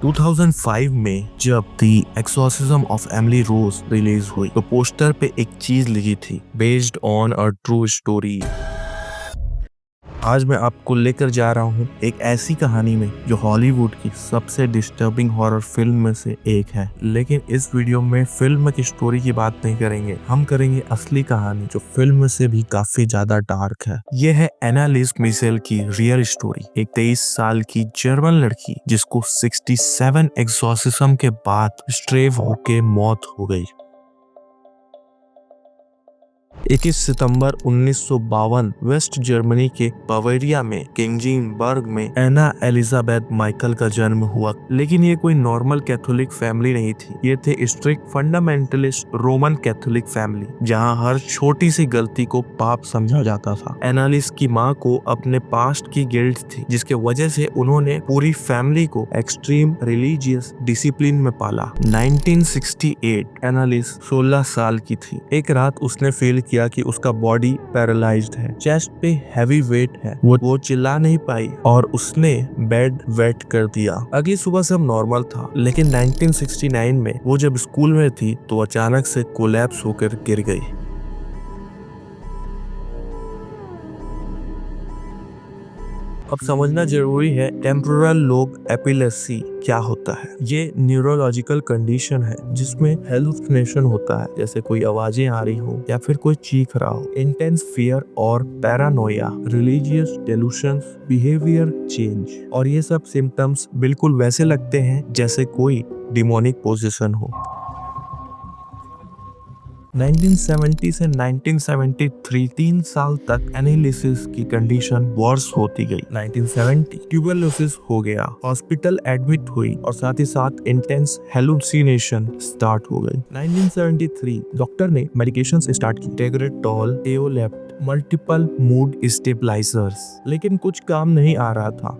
2005 में जब the exorcism of Emily Rose release हुई तो पोस्टर पे एक चीज लिखी थी, based on a true story. आज मैं आपको लेकर जा रहा हूँ एक ऐसी कहानी में जो हॉलीवुड की सबसे डिस्टर्बिंग हॉरर फिल्म में से एक है। लेकिन इस वीडियो में फिल्म की स्टोरी की बात नहीं करेंगे, हम करेंगे असली कहानी जो फिल्म से भी काफी ज्यादा डार्क है। ये है एनालिस मिशेल की रियल स्टोरी। एक 23 साल की जर्मन लड़की जिसको 67 एक्सोर्सिज्म के बाद स्ट्रेव होके मौत हो गई। 21 सितंबर 1952 वेस्ट जर्मनी के बावेरिया में किंगजिनबर्ग में एना एलिजाबेथ माइकल का जन्म हुआ। लेकिन ये कोई नॉर्मल कैथोलिक फैमिली नहीं थी, ये थे strict fundamentalist Roman Catholic family जहां हर छोटी सी गलती को पाप समझा जाता था। एनालिस की माँ को अपने पास्ट की गिल्ट थी, जिसके वजह से उन्होंने पूरी फैमिली को एक्सट्रीम रिलीजियस डिसिप्लिन में पाला। 1968 एनालिस 16 साल की थी। एक रात उसने फील किया कि उसका बॉडी पैरालाइज्ड है, चेस्ट पे हैवी वेट है। वो चिल्ला नहीं पाई और उसने बेड वेट कर दिया। अगली सुबह सब नॉर्मल था, लेकिन 1969 में वो जब स्कूल में थी तो अचानक से कोलैप्स होकर गिर गई। अब समझना जरूरी है टेम्पोरल लोब एपिलेप्सी क्या होता है। ये न्यूरोलॉजिकल कंडीशन है जिसमें हेलुसिनेशन होता है, जैसे कोई आवाजें आ रही हो या फिर कोई चीख रहा हो, इंटेंस फियर और पैरानोया, रिलीजियस डेलूशंस, बिहेवियर चेंज। और ये सब सिम्टम्स बिल्कुल वैसे लगते हैं जैसे कोई डिमोनिक पोजीशन हो। 1970 से 1973 3 साल तक एनालिसिस की कंडीशन वर्स होती गई। 1970 ट्यूबरकुलोसिस हो गया, हॉस्पिटल एडमिट हुई और साथ ही साथ इंटेंस हेलुसिनेशन स्टार्ट हो गई। 1973 डॉक्टर ने मेडिकेशंस स्टार्ट की, टेग्रेटोल, एओलेप्ट, मल्टीपल मूड स्टेबलाइजर्स, लेकिन कुछ काम नहीं आ रहा था।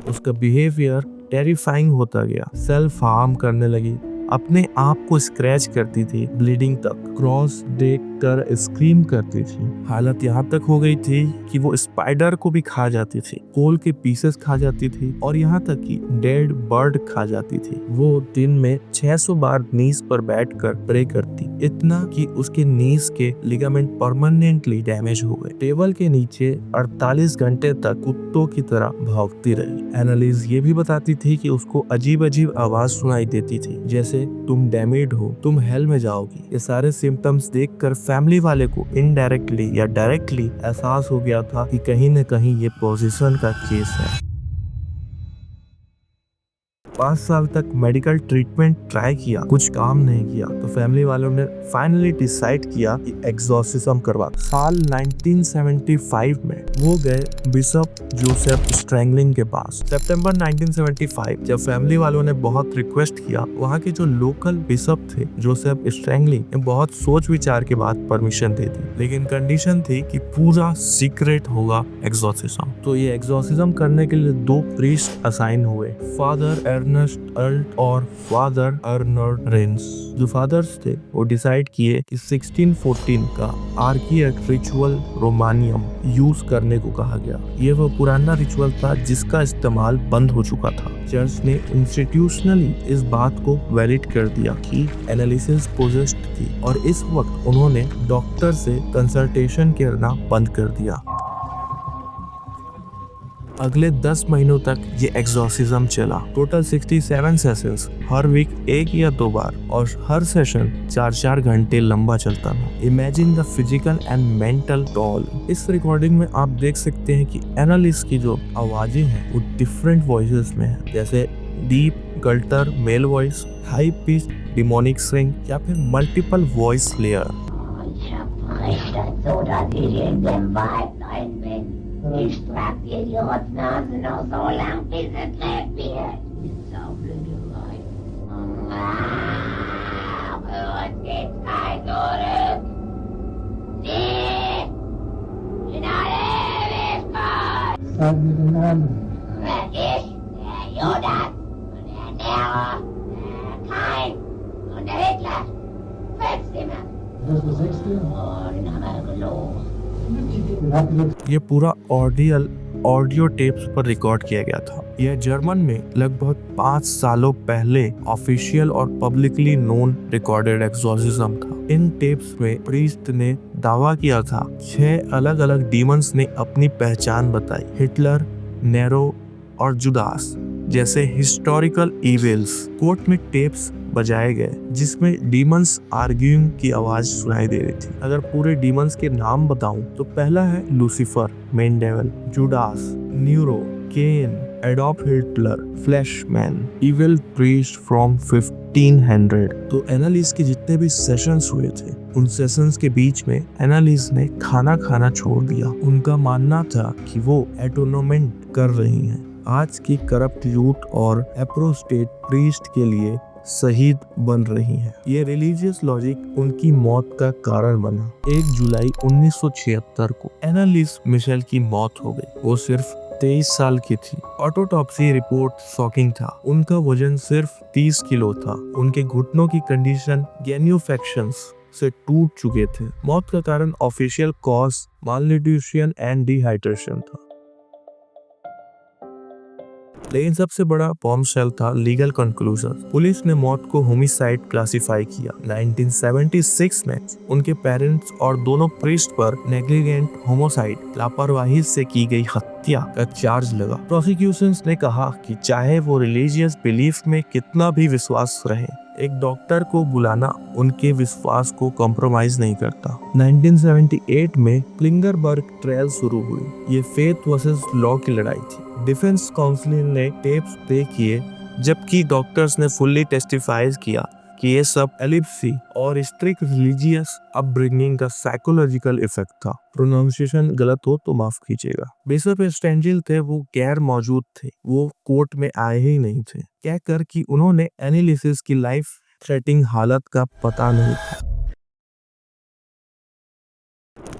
उसका बिहेवियर टेरिफाइंग होता गया, सेल्फ हार्म करने लगी, अपने आप को स्क्रैच करती थी, ब्लीडिंग तक, क्रॉस देख कर स्क्रीम करती थी। हालत यहाँ तक हो गई थी कि वो स्पाइडर को भी खा जाती थी, कोल के पीसेस खा जाती थी और यहाँ तक कि डेड बर्ड खा जाती थी। वो दिन में 600 बार नीज पर बैठकर प्रे करती, इतना कि उसके नीज के लिगामेंट परमानेंटली डैमेज हो गए। टेबल के नीचे 48 घंटे तक कुत्तों की तरह भौंकती रही। एनालिस ये भी बताती थी कि उसको अजीब अजीब आवाज सुनाई देती थी, जैसे तुम डैमेड हो, तुम हेल में जाओगी। ये सारे सिम्टम्स देखकर फैमिली वाले को इनडायरेक्टली या डायरेक्टली एहसास हो गया था कि कहीं न कहीं ये पोजीशन का केस है। 5 साल तक मेडिकल ट्रीटमेंट ट्राई किया, कुछ काम नहीं किया, तो फैमिली वालों ने फाइनली डिसाइड किया कि एक्सोर्सिज्म करवा। साल 1975 में वो गए बिशप जोसेफ स्ट्रैंगलिंग के पास। सितंबर 1975 जब फैमिली वालों ने बहुत रिक्वेस्ट किया, वहाँ के जो लोकल बिशप थे जोसेफ स्ट्रैंगलिंग ने बहुत सोच विचार के बाद परमिशन दे दी, लेकिन कंडीशन थी कि पूरा सीक्रेट होगा एक्सोर्सिज्म। तो ये एक्सोर्सिज्म करने के लिए 2 प्रीस्ट असाइन हुए, फादर अर्नेस्ट अर्ल्ट और फादर अर्नर्ड रेंस। जो फादर्स थे वो डिसाइड किए कि 1614 का आर्किएक रिचुअल रोमानियम यूज करने को कहा गया। ये वो पुराना रिचुअल था जिसका इस्तेमाल बंद हो चुका था। चर्च ने इंस्टीट्यूशनली इस बात को वैलिड कर दिया कि एनालिसिस पोजेस्ड थी और इस वक्त उन्होंने डॉक्टर से कंसल्टेशन करना बंद कर दिया। अगले 10 महीनों तक ये एक्सोर्सिज्म चला। टोटल 67 सेशंस, हर वीक 1 या 2 बार, और हर सेशन 4-4 घंटे लंबा चलता था। Imagine the physical and mental toll. इस रिकॉर्डिंग में आप देख सकते हैं कि एनालिस की जो आवाजें हैं वो डिफरेंट वॉइसेस में है, जैसे deep guttural male voice, high pitch demonic swing या फिर multiple voice layer. Ich trag dir die Rotznase noch so lang, bis es lebt wird. Die Saublödelei. Und geht kein zurück. Sie in alle Ewigkeit. Sag mir den Namen. Ich, der Judas und der Nero, der Kain und der Hitler. 5 immer. Das ist der 6. Oh, den haben wir gelogen. ये पूरा ऑडियल audio tapes पर record किया गया था। यह German में लगभग 5 सालों पहले ऑफिशियल और पब्लिकली नोन रिकॉर्डेड एक्सॉर्सिज्म था। इन टेप्स में प्रीस्ट ने दावा किया था 6 अलग अलग डीमंस ने अपनी पहचान बताई। हिटलर, नेरो और जुदास जैसे हिस्टोरिकल इविल्स। कोर्ट में टेप्स बजाए गए जिसमें डीमंस आर्ग्यूइंग की आवाज सुनाई दे रही थी। अगर पूरे डीमंस के नाम बताऊं तो पहला है Lucifer, main devil, Judas, Nero, Cain, Adolf Hitler, Flashman, evil priest from 1500। तो एनालिस के जितने भी सेशंस हुए थे उन सेशंस के बीच में एनालिस ने खाना खाना छोड़ दिया। उनका मानना था कि वो एटोनमेंट कर रही हैं। आज की करप्ट यूथ और एप्रोस्टेट प्रीस्ट के लिए शहीद बन रही हैं। ये रिलीजियस लॉजिक उनकी मौत का कारण बना। 1 जुलाई 1976 को एनालिस मिशेल की मौत हो गई। वो सिर्फ 23 साल की थी। ऑटोटॉप्सी रिपोर्ट शॉकिंग था। उनका वजन सिर्फ 30 किलो था। उनके घुटनों की कंडीशन गैनियोफेक्शंस से टूट चुके थे। मौत का कारण official cause malnutrition and dehydration था। लेकिन सबसे बड़ा बॉम्बशेल था लीगल कंक्लूजन। पुलिस ने मौत को होमिसाइड क्लासिफाई किया। 1976 में उनके पेरेंट्स और दोनों प्रीस्ट पर नेग्लिजेंट होमोसाइड, लापरवाही से की गई हत्या का चार्ज लगा। प्रोसिक्यूशंस ने कहा कि चाहे वो रिलीजियस बिलीफ में कितना भी विश्वास रहे, एक डॉक्टर को बुलाना उनके विश्वास को कॉम्प्रोमाइज नहीं करता। 1978 में क्लिंगरबर्ग ट्रायल शुरू हुई। ये फेथ वर्सेस लॉ की लड़ाई थी। डिफेंस काउंसिल ने टेप्स प्ले किए जबकि डॉक्टर्स ने फुल्ली टेस्टिफाई किया कि ये सब एलिप्सी और स्ट्रिक्ट रिलीजियस अपब्रिंगिंग का साइकोलॉजिकल इफेक्ट था। प्रोनाउंसिएशन गलत हो तो माफ कीजिएगा। बिशप स्टेंजिल थे, वो गैर मौजूद थे। वो कोर्ट में आए ही नहीं थे, कहकर कि उन्होंने एनालिसिस की लाइफ थ्रेटनिंग हालत का पता नहीं था।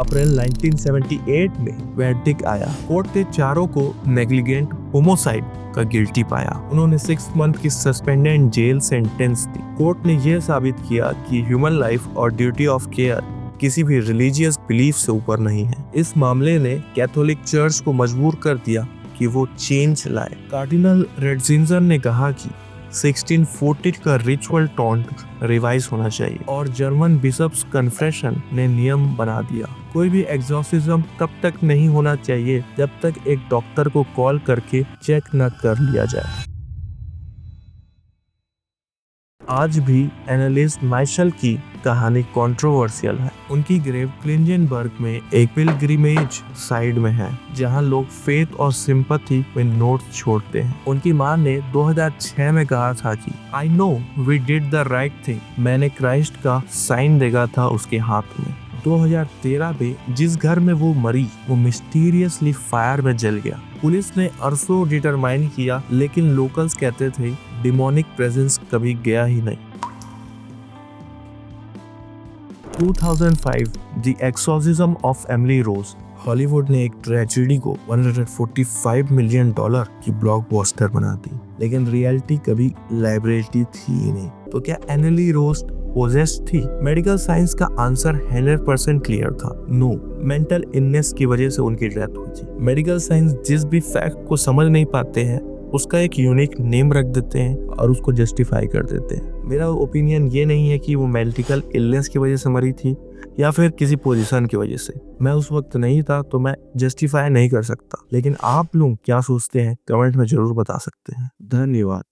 अप्रैल 1978 में वर्डिक्ट आया। कोर्ट ने चारों को नेग्लिजेंट होमोसाइड का गिल्टी पाया। उन्होंने 6 मंथ की सस्पेंडेड जेल सेंटेंस दी। कोर्ट ने यह साबित किया कि ह्यूमन लाइफ और ड्यूटी ऑफ केयर किसी भी रिलीजियस बिलीफ से ऊपर नहीं है। इस मामले ने कैथोलिक चर्च को मजबूर कर दिया कि वो चेंज लाए। कार्डिनल रेटजिंजर ने कहा कि 1640 का रिचुअल टॉन्ट रिवाइज होना चाहिए और जर्मन बिशप्स कन्फेशन ने नियम बना दिया। कोई भी एग्जॉर्सिज्म तब तक नहीं होना चाहिए जब तक एक डॉक्टर को कॉल करके चेक न कर लिया जाए। आज भी एनालिस्ट माइशेल की कहानी कंट्रोवर्शियल है। उनकी ग्रेव क्लिंजनबर्ग में एक पिलग्रिमेज साइड में है जहां लोग फेथ और सिंपैथी में नोट्स छोड़ते हैं। उनकी मां ने 2006 में कहा था कि I know we did the right thing. मैंने क्राइस्ट का साइन देखा था उसके हाथ में। 2013 में जिस घर में वो मरी वो मिस्टीरियसली फायर में जल गया। पुलिस ने अरसों डिटरमाइन किया लेकिन लोकल्स कहते थे डिमोनिक प्रेजेंस कभी गया ही नहीं। 2005 the exorcism of Emily Rose. Hollywood ने एक ट्रेजेडी को $145 मिलियन की ब्लॉकबस्टर बना दी, लेकिन रियलिटी कभी लाइब्रेरी थी ही नहीं। तो क्या एमिली रोज पोजेस्ड थी? मेडिकल साइंस का आंसर 100% क्लियर था, नो। मेंटल इलनेस की वजह से उनकी डेथ हुई थी। मेडिकल साइंस जिस भी फैक्ट को समझ नहीं पाते हैं उसका एक यूनिक नेम रख देते हैं और उसको जस्टिफाई कर देते हैं। मेरा ओपिनियन ये नहीं है कि वो मेडिकल इलनेस की वजह से मरी थी या फिर किसी पोजीशन की वजह से। मैं उस वक्त नहीं था तो मैं जस्टिफाई नहीं कर सकता, लेकिन आप लोग क्या सोचते हैं कमेंट में जरूर बता सकते हैं। धन्यवाद।